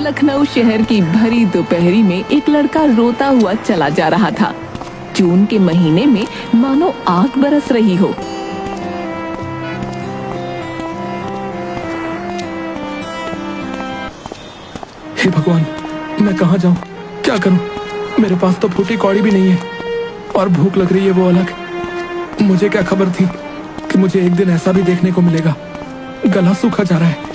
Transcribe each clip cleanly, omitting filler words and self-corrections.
लखनऊ शहर की भरी दोपहरी में एक लड़का रोता हुआ चला जा रहा था। जून के महीने में मानो आग बरस रही हो। हे भगवान, मैं कहाँ जाऊं, क्या करूं? मेरे पास तो फूटी कौड़ी भी नहीं है और भूख लग रही है वो अलग। मुझे क्या खबर थी कि मुझे एक दिन ऐसा भी देखने को मिलेगा। गला सूखा जा रहा है।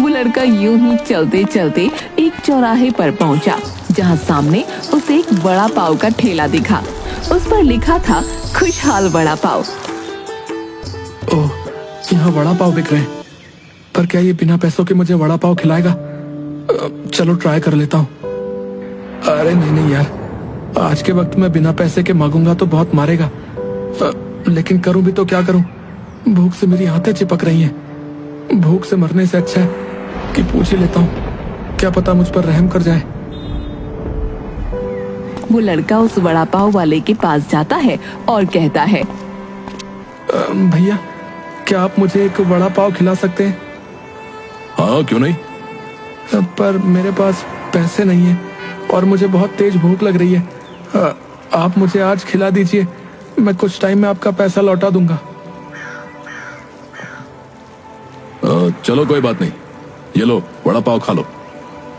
वो लड़का यूं ही चलते चलते एक चौराहे पर पहुंचा, जहां सामने उसे एक वड़ा पाव का ठेला दिखा। उस पर लिखा था खुशहाल वड़ा पाव। ओह, यहाँ वड़ा पाव बिक रहे हैं, पर क्या ये बिना पैसों के मुझे वड़ा पाव खिलाएगा? चलो ट्राई कर लेता हूँ। अरे नहीं यार, आज के वक्त में बिना पैसे के मांगूंगा तो बहुत मारेगा। लेकिन करूं भी तो क्या करूं? भूख से मेरी हाथें चिपक रही हैं। भूख से मरने से अच्छा है कि पूछ ही लेता हूँ, क्या पता मुझ पर रहम कर जाए। वो लड़का उस वड़ा पाव वाले के पास जाता है और कहता है, भैया, क्या आप मुझे एक वड़ा पाव खिला सकते हैं? हाँ, क्यों नहीं। पर मेरे पास पैसे नहीं है और मुझे बहुत तेज भूख लग रही है। आप मुझे आज खिला दीजिए, मैं कुछ टाइम में आपका पैसा लौटा दूंगा। चलो कोई बात नहीं, ये लो वड़ा पाव खा लो।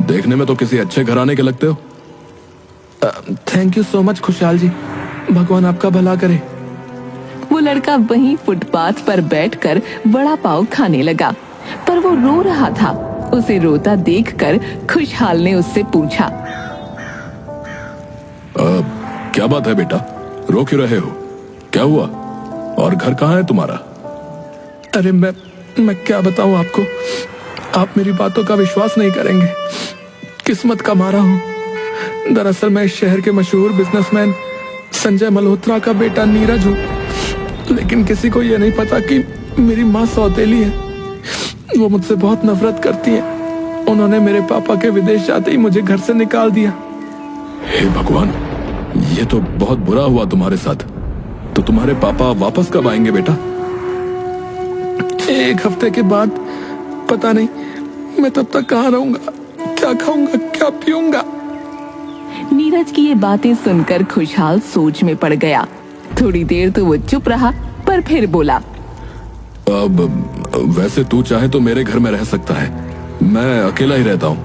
देखने में तो किसी अच्छे घराने के लगते हो। थैंक यू सो मच खुशहाल जी, भगवान आपका भला करे। वो लड़का वहीं फुटपाथ पर बैठकर वड़ा पाव खाने लगा, पर वो रो रहा था। उसे रोता देखकर खुशहाल ने उससे पूछा, क्या बात है बेटा, रो क्यों रहे हो? क्या हुआ? और घर कहाँ है तुम्हारा? अरे मैं क्या बताऊं आपको, आप मेरी बातों का विश्वास नहीं करेंगे। किस्मत का मारा हूं। दरअसल मैं इस शहर के मशहूर बिजनेसमैन संजय मल्होत्रा का बेटा नीरज हूँ, लेकिन किसी को यह नहीं पता कि मेरी माँ सौतेली है। वो मुझसे बहुत नफरत करती है। उन्होंने मेरे पापा के विदेश जाते ही मुझे घर से निकाल दिया। हे भगवान, ये तो बहुत बुरा हुआ तुम्हारे साथ। तो तुम्हारे पापा वापस कब आएंगे बेटा? एक हफ्ते के बाद, पता नहीं। मैं तब तक कहाँ रहूंगा, क्या खाऊंगा, क्या पीऊंगा? नीरज की ये बातें सुनकर खुशहाल सोच में पड़ गया। थोड़ी देर तो वो चुप रहा, पर फिर बोला, अब वैसे तू चाहे तो मेरे घर में रह सकता है, मैं अकेला ही रहता हूँ।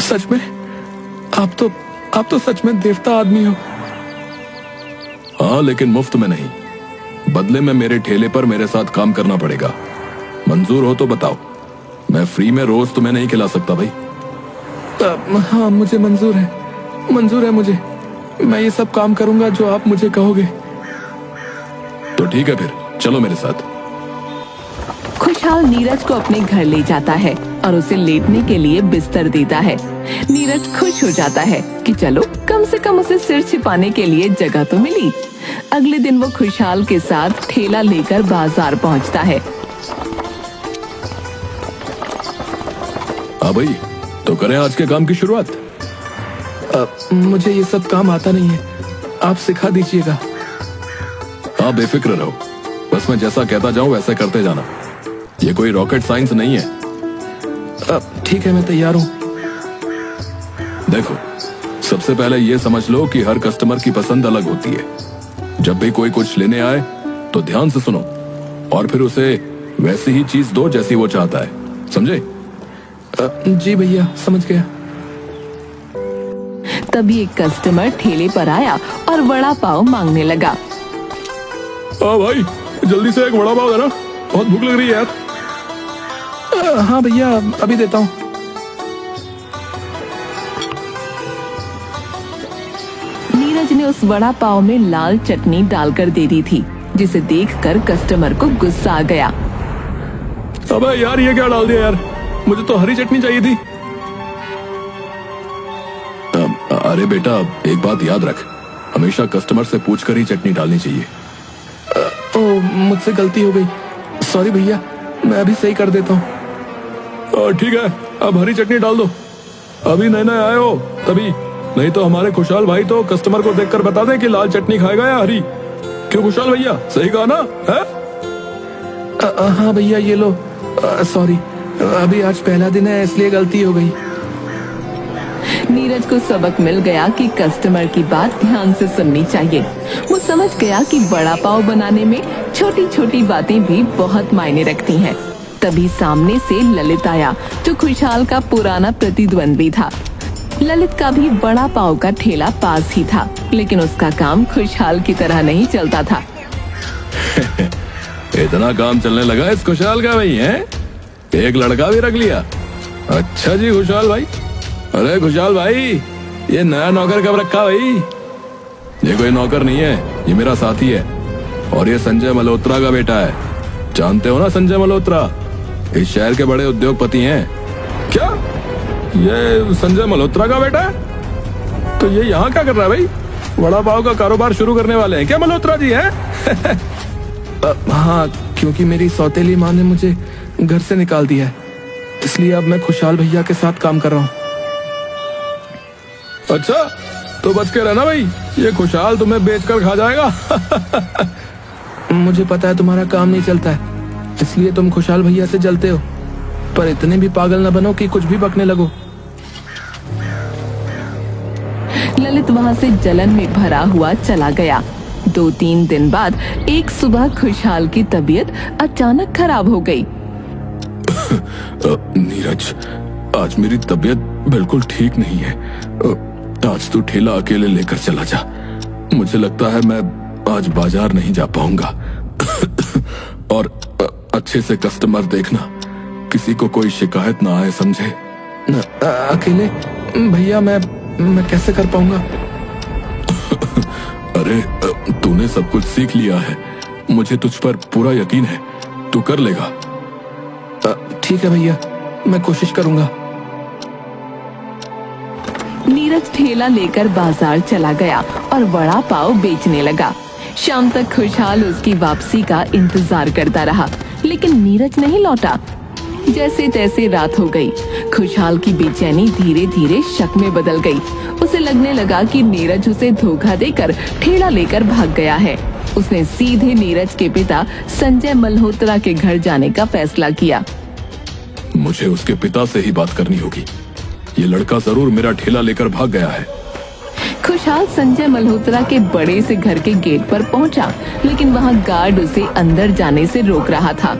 सच में? आप तो सच में देवता आदमी हो। हाँ, लेकिन मुफ्त में नहीं। बदले में मेरे ठेले पर मेरे साथ काम करना पड़ेगा। मंजूर हो तो बताओ, मैं फ्री में रोज तुम्हें नहीं खिला सकता भाई। हाँ, मुझे मंजूर है मुझे। मैं ये सब काम करूंगा जो आप मुझे कहोगे। तो ठीक है, फिर चलो मेरे साथ। खुशहाल नीरज को अपने घर ले जाता है और उसे लेटने के लिए बिस्तर देता है। नीरज खुश हो जाता है कि चलो, कम से कम उसे सिर छिपाने के लिए जगह तो मिली। अगले दिन वो खुशहाल के साथ ठेला लेकर बाजार पहुंचता है। हाँ भाई, तो करें आज के काम की शुरुआत। मुझे ये सब काम आता नहीं है, आप सिखा दीजिएगा। हाँ, बेफिक्र रहो, बस मैं जैसा कहता जाऊं वैसे करते जाना। ये कोई रॉकेट साइंस नहीं है। ठीक है, मैं तैयार हूँ। देखो, सबसे पहले ये समझ लो कि हर कस्टमर की पसंद अलग होती है। जब भी कोई कुछ लेने आए तो ध्यान से सुनो और फिर उसे वैसी ही चीज दो जैसी वो चाहता है, समझे? जी भैया, समझ गया। तभी एक कस्टमर ठेले पर आया और वड़ा पाव मांगने लगा। हाँ भाई, जल्दी से एक वड़ा पाव देना, बहुत भूख लग रही है यार। हाँ भैया, अभी देता हूँ। नीरज ने उस वड़ा पाव में लाल चटनी डालकर दे दी थी, जिसे देखकर कस्टमर को गुस्सा आ गया। अबे यार, ये क्या डाल दिया यार, मुझे तो हरी चटनी चाहिए थी। अरे बेटा, एक बात याद रख, हमेशा कस्टमर से पूछकर ही चटनी डालनी चाहिए। मुझसे गलती हो गई, सॉरी भैया, मैं अभी सही कर देता हूँ। ठीक है, अब हरी चटनी डाल दो। अभी नए नए आए हो तभी, नहीं तो हमारे खुशहाल भाई तो कस्टमर को देखकर बता दें कि लाल चटनी खाएगा या हरी। क्यों खुशहाल भैया, सही कहा ना? है? हाँ भैया, ये लो। सॉरी, अभी आज पहला दिन है इसलिए गलती हो गई। नीरज को सबक मिल गया कि कस्टमर की बात ध्यान से सुननी चाहिए। वो समझ गया कि बड़ा पाव बनाने में छोटी छोटी बातें भी बहुत मायने रखती हैं। तभी सामने से ललित आया, जो खुशहाल का पुराना प्रतिद्वंदी था। ललित का भी बड़ा पाव का ठेला पास ही था, लेकिन उसका काम खुशहाल की तरह नहीं चलता था। इतना काम चलने लगा इस खुशहाल का भाई है? एक लड़का भी रख लिया। अच्छा जी खुशहाल भाई। अरे खुशहाल भाई, ये नया नौकर कब रखा भाई? ये कोई नौकर नहीं है, ये मेरा साथी है और ये संजय मल्होत्रा का बेटा है। जानते हो ना संजय मल्होत्रा, इस शहर के बड़े उद्योगपति हैं। क्या ये संजय मल्होत्रा का बेटा है? तो ये यहाँ क्या कर रहा है भाई? वड़ा पाव का कारोबार शुरू करने वाले हैं क्या मल्होत्रा जी हैं? हाँ, क्योंकि मेरी सौतेली माँ ने मुझे घर से निकाल दिया है, इसलिए अब मैं खुशहाल भैया के साथ काम कर रहा हूँ। अच्छा, तो बच के रहना भाई, ये खुशहाल तुम्हें बेचकर खा जाएगा। मुझे पता है तुम्हारा काम नहीं चलता है, इसलिए तुम खुशहाल भैया से जलते हो, पर इतने भी पागल न बनो कि कुछ भी बकने लगो। ललित वहाँ से जलन में भरा हुआ चला गया। 2-3 दिन बाद एक सुबह खुशहाल की तबीयत अचानक खराब हो गई। नीरज, आज मेरी तबीयत बिल्कुल ठीक नहीं है। आज तू ठेला अकेले लेकर चला जा। मुझे लगता है मैं आज बाजार नहीं जा पाऊंगा। और अच्छे से कस्टमर देखना, किसी को कोई शिकायत ना आए, समझे? अकेले भैया मैं कैसे कर पाऊंगा? अरे तूने सब कुछ सीख लिया है, मुझे तुझ पर पूरा यकीन है, तू कर लेगा। ठीक है भैया, मैं कोशिश करूंगा। नीरज ठेला लेकर बाजार चला गया और वड़ा पाव बेचने लगा। शाम तक खुशहाल उसकी वापसी का इंतजार करता रहा, लेकिन नीरज नहीं लौटा। जैसे तैसे रात हो गई। खुशहाल की बेचैनी धीरे धीरे शक में बदल गई। उसे लगने लगा कि नीरज उसे धोखा देकर ठेला लेकर भाग गया है। उसने सीधे नीरज के पिता संजय मल्होत्रा के घर जाने का फैसला किया। मुझे उसके पिता से ही बात करनी होगी। ये लड़का जरूर मेरा ठेला लेकर भाग गया है। खुशहाल संजय मल्होत्रा के बड़े से घर के गेट पर पहुंचा, लेकिन वहां गार्ड उसे अंदर जाने से रोक रहा था।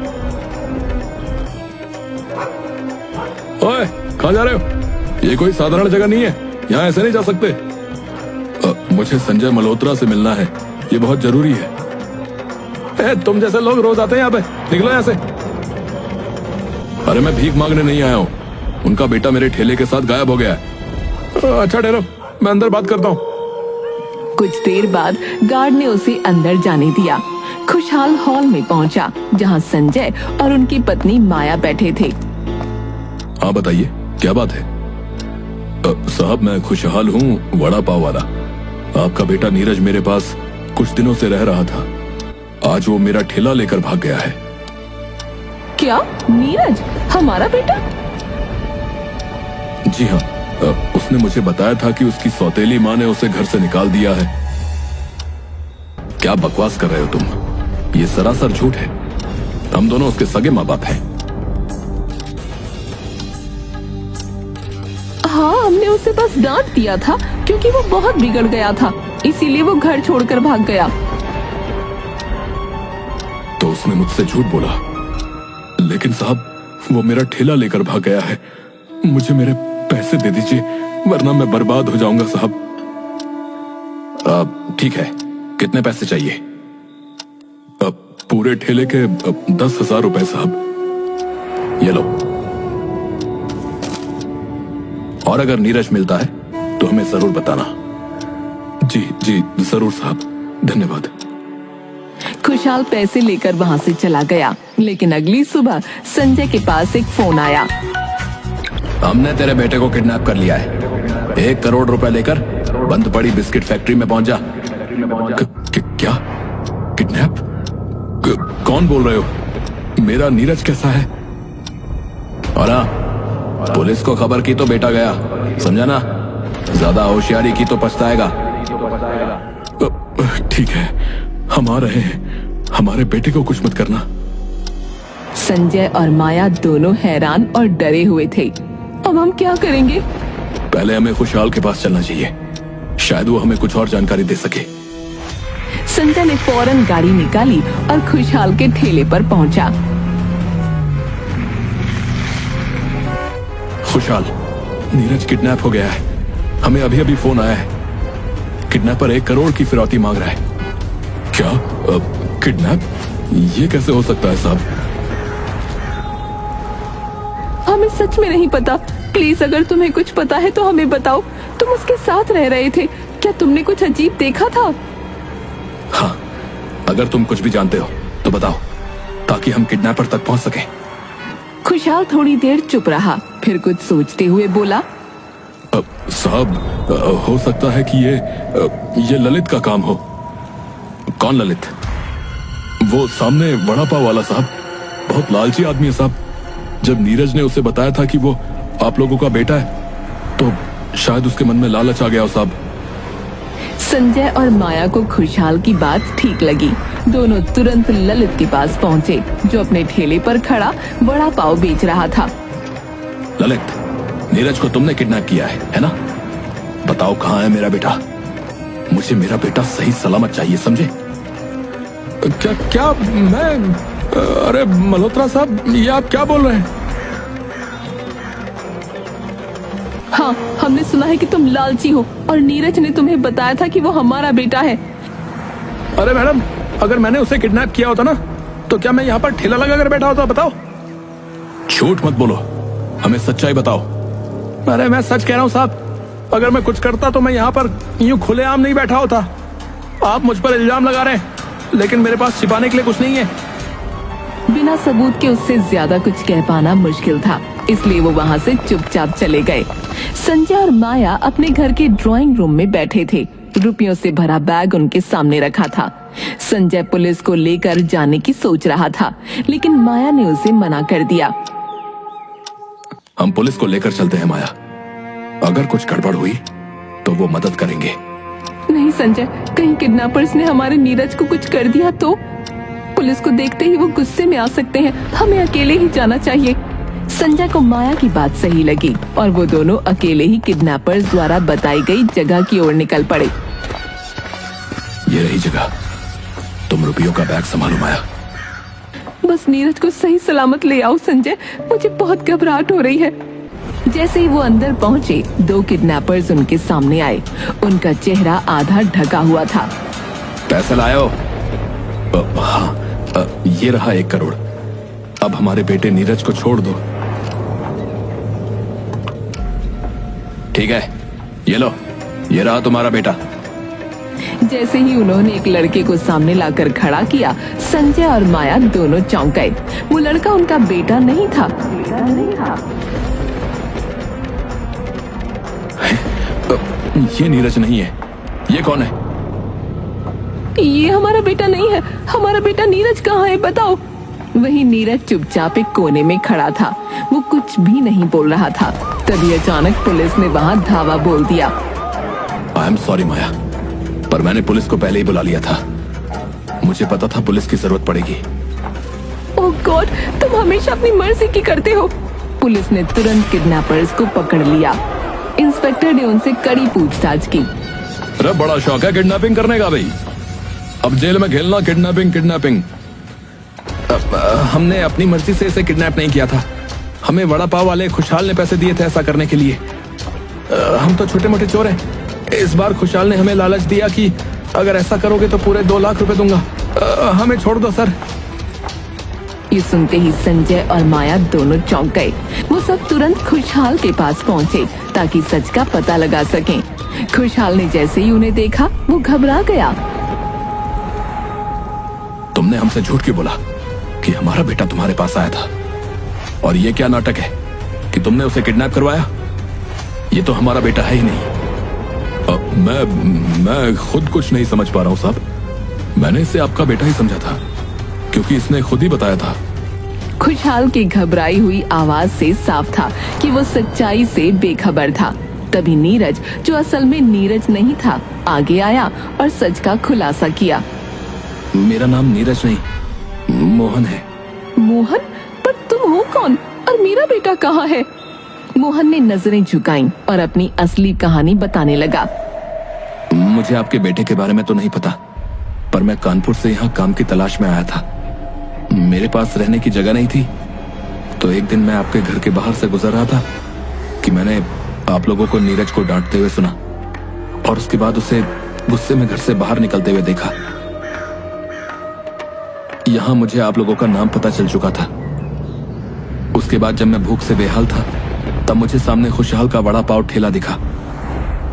ओए, कहाँ जा रहे हो? ये कोई साधारण जगह नहीं है, यहाँ ऐसे नहीं जा सकते। मुझे संजय मल्होत्रा से मिलना है, ये बहुत जरूरी है। तुम जैसे लोग रोज आते हैं यहाँ पे, निकलो यहाँ से। अरे मैं भीख मांगने नहीं आया हूँ, उनका बेटा मेरे ठेले के साथ गायब हो गया है। अच्छा ठहरो, मैं अंदर बात करता हूँ। कुछ देर बाद गार्ड ने उसे अंदर जाने दिया। खुशहाल हॉल में पहुंचा, जहां संजय और उनकी पत्नी माया बैठे थे। हाँ बताइए, क्या बात है? साहब मैं खुशहाल हूँ, वड़ा पाव वाला। आपका बेटा नीरज मेरे पास कुछ दिनों से रह रहा था। आज वो मेरा ठेला लेकर भाग गया है। क्या? नीरज हमारा बेटा? जी हाँ, उसने मुझे बताया था कि उसकी सौतेली माँ ने उसे घर से निकाल दिया है। क्या बकवास कर रहे हो तुम? ये सरासर झूठ है। हम दोनों उसके सगे माँ बाप हैं। हाँ, हमने उसे बस डांट दिया था क्योंकि वो बहुत बिगड़ गया था, इसीलिए वो घर छोड़कर भाग गया। तो उसने मुझसे झूठ बोला। लेकिन साहब, वो मेरा ठेला लेकर भाग गया है। मुझे मेरे पैसे दे दीजिए, वरना मैं बर्बाद हो जाऊंगा साहब। ठीक है, कितने पैसे चाहिए? पूरे ठेले के 10,000 रुपए साहब। ये लो। और अगर नीरज मिलता है तो हमें जरूर बताना। जी जी जरूर साहब, धन्यवाद। खुशहाल पैसे लेकर वहां से चला गया, लेकिन अगली सुबह संजय के पास एक फोन आया। हमने तेरे बेटे को किडनैप कर लिया है। 1 करोड़ रुपए लेकर बंद पड़ी बिस्किट फैक्ट्री में पहुंच जा। क्या? किडनैप? कौन बोल रहे हो? मेरा नीरज कैसा है? और हाँ, पुलिस को खबर की तो बेटा गया, समझा ना? ज्यादा होशियारी की तो पछताएगा। ठीक है, हम आ रहे हैं। हमारे बेटे को कुछ मत करना। संजय और माया दोनों हैरान और डरे हुए थे। अब हम क्या करेंगे? पहले हमें खुशहाल के पास चलना चाहिए, शायद वो हमें कुछ और जानकारी दे सके। संजय ने फौरन गाड़ी निकाली और खुशहाल के ठेले पर पहुंचा। खुशहाल, नीरज किडनैप हो गया है। हमें अभी अभी फोन आया है। किडनैपर 1 करोड़ की फिरौती मांग रहा है। क्या? किडनैप? ये कैसे हो सकता है साहब? हमें सच में नहीं पता। प्लीज अगर तुम्हें कुछ पता है तो हमें बताओ। तुम उसके साथ रह रहे थे, क्या तुमने कुछ अजीब देखा था? हाँ, अगर तुम कुछ भी जानते हो तो बताओ, ताकि हम किडनैपर तक पहुंच सकें। खुशहाल थोड़ी देर चुप रहा, फिर कुछ सोचते हुए बोला, साहब, हो सकता है कि ये ललित का काम हो। कौन ललित? वो सामने वड़ा पाव वाला साहब, बहुत लालची आदमी है साहब। जब नीरज ने उसे बताया था कि वो आप लोगों का बेटा है, तो शायद उसके मन में लालच आ गया हो साहब। संजय और माया को खुशहाल की बात ठीक लगी। दोनों तुरंत ललित के पास पहुंचे, जो अपने ठेले पर खड़ा वड़ा पाव बेच रहा था। ललित, नीरज को तुमने किडनैप किया है ना? बताओ कहाँ है मेरा बेटा? मुझे मेरा बेटा सही सलामत चाहिए, समझे? क्या मैं? अरे मल्होत्रा साहब, ये आप क्या बोल रहे हैं? हाँ, हमने सुना है कि तुम लालची हो और नीरज ने तुम्हें बताया था कि वो हमारा बेटा है। अरे मैडम, अगर मैंने उसे किडनैप किया होता ना, तो क्या मैं यहाँ पर ठेला लगा कर बैठा होता? बताओ। झूठ मत बोलो, हमें सच्चाई बताओ। अरे मैं सच कह रहा हूँ साहब, अगर मैं कुछ करता तो मैं यहाँ पर यूं खुलेआम नहीं बैठा होता। आप मुझ पर इल्जाम लगा रहे हैं, लेकिन मेरे पास छिपाने के लिए कुछ नहीं है। बिना सबूत के उससे ज्यादा कुछ कह पाना मुश्किल था, इसलिए वो वहाँ से चुपचाप चले गए। संजय और माया अपने घर के ड्राइंग रूम में बैठे थे। रुपयों से भरा बैग उनके सामने रखा था। संजय पुलिस को लेकर जाने की सोच रहा था, लेकिन माया ने उसे मना कर दिया। हम पुलिस को लेकर चलते हैं माया। अगर कुछ गड़बड़ हुई तो वो मदद करेंगे। नहीं संजय, कहीं किडनैपर्स ने हमारे नीरज को कुछ कर दिया तो? पुलिस को देखते ही वो गुस्से में आ सकते हैं। हमें अकेले ही जाना चाहिए। संजय को माया की बात सही लगी और वो दोनों अकेले ही किडनैपर्स द्वारा बताई गई जगह की ओर निकल पड़े। ये रही जगह, तुम रुपयों का बैग संभालो माया। बस नीरज को सही सलामत ले आओ संजय, मुझे बहुत घबराहट हो रही है। जैसे ही वो अंदर पहुंचे, 2 किडनैपर्स उनके सामने आए। उनका चेहरा आधा ढका हुआ था। पैसे लाओ। हाँ, ये रहा 1 करोड़। अब हमारे बेटे नीरज को छोड़ दो। ठीक है, ये लो, ये रहा तुम्हारा बेटा। जैसे ही उन्होंने एक लड़के को सामने लाकर खड़ा किया, संजय और माया दोनों चौंक गए। वो लड़का उनका बेटा नहीं था। ये नीरज नहीं है। ये कौन है? ये हमारा बेटा नहीं है। हमारा बेटा नीरज कहाँ है, बताओ। वही नीरज चुपचाप एक कोने में खड़ा था। वो कुछ भी नहीं बोल रहा था। तभी अचानक पुलिस ने वहाँ धावा बोल दिया। आई एम सॉरी माया, पर मैंने पुलिस को पहले ही बुला लिया था। मुझे पता था पुलिस की जरूरत पड़ेगी। ओह गॉड, तुम हमेशा अपनी मर्जी की करते हो। पुलिस ने तुरंत किडनैपर्स को पकड़ लिया। इंस्पेक्टर ने उनसे कड़ी पूछताछ की। अरे बड़ा शौक है किडनैपिंग करने का भाई। अब जेल में खेलना किडनैपिंग। हमने अपनी मर्जी से इसे किडनैप नहीं किया था। हमें वड़ा पाव वाले खुशहाल ने पैसे दिए थे ऐसा करने के लिए। हम तो छोटे मोटे चोर हैं। इस बार खुशहाल ने हमें लालच दिया कि अगर ऐसा करोगे तो पूरे 2 लाख रुपए दूंगा। हमें छोड़ दो सर। ये सुनते ही संजय और माया दोनों चौंक गए। वो सब तुरंत खुशहाल के पास पहुंचे ताकि सच का पता लगा सकें। खुशहाल ने जैसे ही उन्हें देखा, वो घबरा गया। तुमने हमसे झूठ क्यों बोला कि हमारा बेटा तुम्हारे पास आया था? और ये क्या नाटक है कि तुमने उसे किडनैप करवाया? ये तो हमारा बेटा है ही नहीं। मैं खुद कुछ नहीं समझ पा रहा हूँ साहब। मैंने इसे आपका बेटा ही समझा था, क्योंकि इसने खुद ही बताया था। खुशहाल की घबराई हुई आवाज से साफ था कि वो सच्चाई से बेखबर था। तभी नीरज, जो असल में नीरज नहीं था, आगे आया और सच का खुलासा किया। मेरा नाम नीरज नहीं, मोहन है। मोहन? हूँ कौन और मेरा बेटा कहाँ है? मोहन ने नजरें झुकाईं और अपनी असली कहानी बताने लगा। मुझे आपके बेटे के बारे में तो नहीं पता, पर मैं कानपुर से यहाँ काम की तलाश में आया था। मेरे पास रहने की जगह नहीं थी, तो एक दिन मैं आपके घर के बाहर से गुजर रहा था कि मैंने आप लोगों को नीरज को डांटते हुए सुना और उसके बाद उसे गुस्से में घर से बाहर निकलते हुए देखा। यहाँ मुझे आप लोगों का नाम पता चल चुका था। उसके बाद जब मैं भूख से बेहाल था, तब मुझे सामने खुशहाल का वड़ा पाव ठेला दिखा।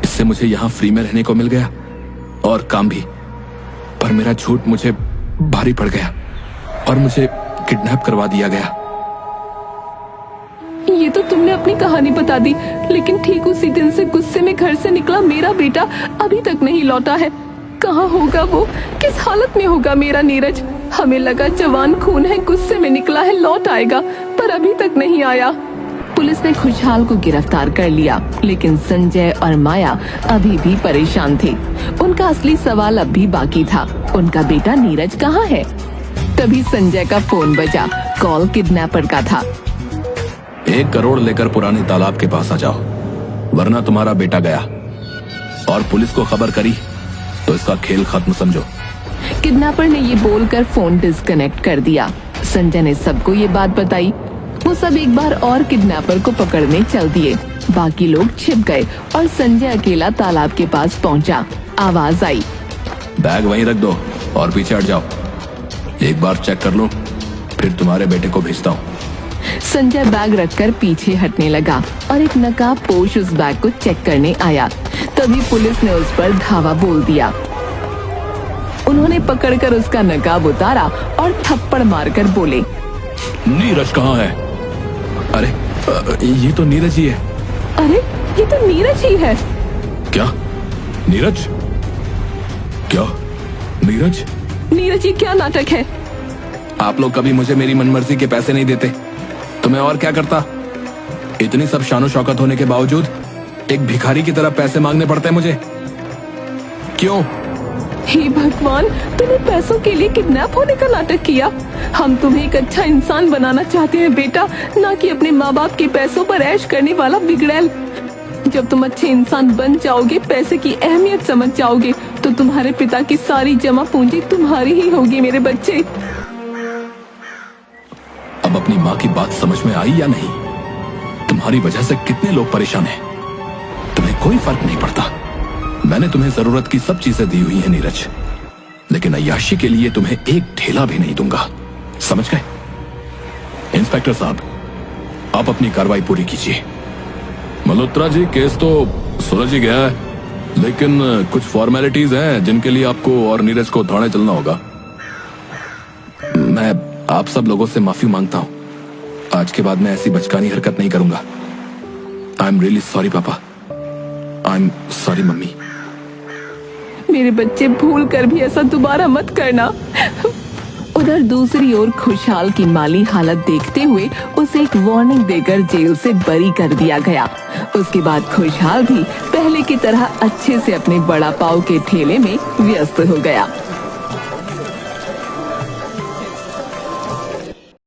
इससे मुझे यहाँ फ्री में रहने को मिल गया और काम भी। पर मेरा झूठ मुझे भारी पड़ गया और मुझे किडनैप करवा दिया गया। ये तो तुमने अपनी कहानी बता दी, लेकिन ठीक उसी दिन से गुस्से में घर से निकला मेरा बेटा अभी तक नहीं लौटा है। कहाँ होगा वो? किस हालत में होगा मेरा नीरज? हमें लगा जवान खून है, गुस्से में निकला है, लौट आएगा, पर अभी तक नहीं आया। पुलिस ने खुशहाल को गिरफ्तार कर लिया, लेकिन संजय और माया अभी भी परेशान थे। उनका असली सवाल अब भी बाकी था, उनका बेटा नीरज कहाँ है? तभी संजय का फोन बजा। कॉल किडनैपर का था। 1 करोड़ लेकर पुराने तालाब के पास आ जाओ, वरना तुम्हारा बेटा गया। और पुलिस को खबर करी तो इसका खेल खत्म समझो। किडनैपर ने ये बोलकर फोन डिस्कनेक्ट कर दिया। संजय ने सबको ये बात बताई। वो सब एक बार और किडनैपर को पकड़ने चल दिए। बाकी लोग छिप गए और संजय अकेला तालाब के पास पहुंचा। आवाज आई, बैग वहीं रख दो और पीछे हट जाओ। एक बार चेक कर लो, फिर तुम्हारे बेटे को भेजता हूँ। संजय बैग रखकर पीछे हटने लगा और एक नकाबपोश उस बैग को चेक करने आया। तभी पुलिस ने उस पर धावा बोल दिया। उन्होंने पकड़कर उसका नकाब उतारा और थप्पड़ मारकर बोले, नीरज कहाँ है? अरे ये तो नीरज ही है। अरे ये तो नीरज ही है। क्या नीरज? क्या नीरज? नीरज ये क्या नाटक है? आप लोग कभी मुझे मेरी मनमर्जी के पैसे नहीं देते तो मैं और क्या करता? इतनी सब शानो शौकत होने के बावजूद एक भिखारी की तरह पैसे मांगने पड़ते हैं मुझे। क्यों? हे भगवान, तूने पैसों के लिए किडनैप होने का नाटक किया। हम तुम्हें एक अच्छा इंसान बनाना चाहते हैं बेटा, ना कि अपने माँ बाप के पैसों पर ऐश करने वाला बिगड़ैल। जब तुम अच्छे इंसान बन जाओगे, पैसे की अहमियत समझ जाओगे, तो तुम्हारे पिता की सारी जमा पूंजी तुम्हारी ही होगी मेरे बच्चे। अब अपनी माँ की बात समझ में आई या नहीं? तुम्हारी वजह से कितने लोग परेशान हैं। तुम्हें कोई फर्क नहीं पड़ता। मैंने तुम्हें जरूरत की सब चीजें दी हुई है नीरज, लेकिन अय्याशी के लिए तुम्हें एक ठेला भी नहीं दूंगा, समझ गए? इंस्पेक्टर साहब, आप अपनी कार्रवाई पूरी कीजिए। मल्होत्रा जी, केस तो सुलझ ही गया है, लेकिन कुछ फॉर्मेलिटीज हैं जिनके लिए आपको और नीरज को थाने चलना होगा। मैं आप सब लोगों से माफी मांगता हूं। आज के बाद मैं ऐसी बचकानी हरकत नहीं करूंगा। आई एम रियली सॉरी पापा। I am sorry mummy. मेरे बच्चे, भूल कर भी ऐसा दोबारा मत करना। उधर दूसरी ओर खुशहाल की माली हालत देखते हुए उसे एक वार्निंग देकर जेल से बरी कर दिया गया। उसके बाद खुशहाल भी पहले की तरह अच्छे से अपने बड़ा पाव के ठेले में व्यस्त हो गया।